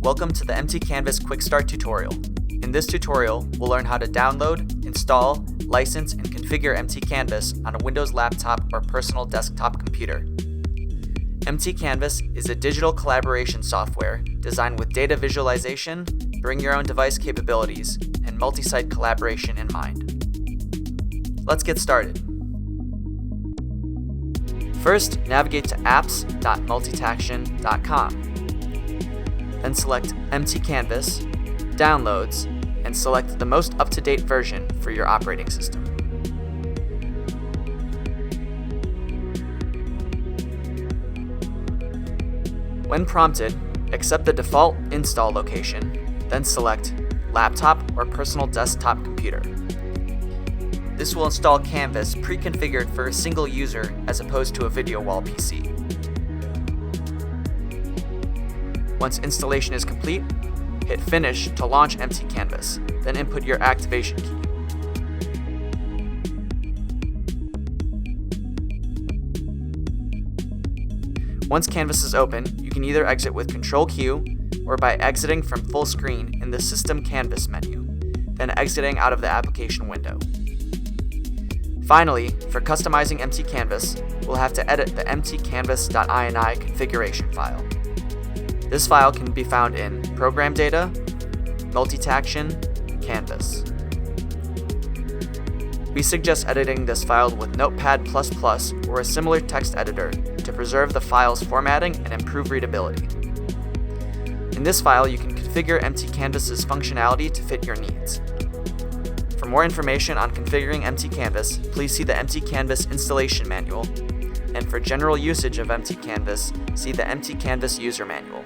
Welcome to the Empty Canvas Quickstart tutorial. In this tutorial, we'll learn how to download, install, license, and configure Empty Canvas on a Windows laptop or personal desktop computer. Empty Canvas is a digital collaboration software designed with data visualization, bring your own device capabilities, and multi-site collaboration in mind. Let's get started. First, navigate to apps.multitaction.com. Then select Empty Canvas, Downloads, and select the most up-to-date version for your operating system. When prompted, accept the default install location, then select Laptop or Personal Desktop Computer. This will install Canvas pre-configured for a single user as opposed to a Video+wall PC. Once installation is complete, hit Finish to launch Empty Canvas, then input your activation key. Once Canvas is open, you can either exit with Control-Q or by exiting from full screen in the System Canvas menu, then exiting out of the application window. Finally, for customizing Empty Canvas, we'll have to edit the emptycanvas.ini configuration file. This file can be found in Program Data, Multitaction, Canvas. We suggest editing this file with Notepad++ or a similar text editor to preserve the file's formatting and improve readability. In this file, you can configure Empty Canvas's functionality to fit your needs. For more information on configuring Empty Canvas, please see the Empty Canvas installation manual, and for general usage of Empty Canvas, see the Empty Canvas user manual.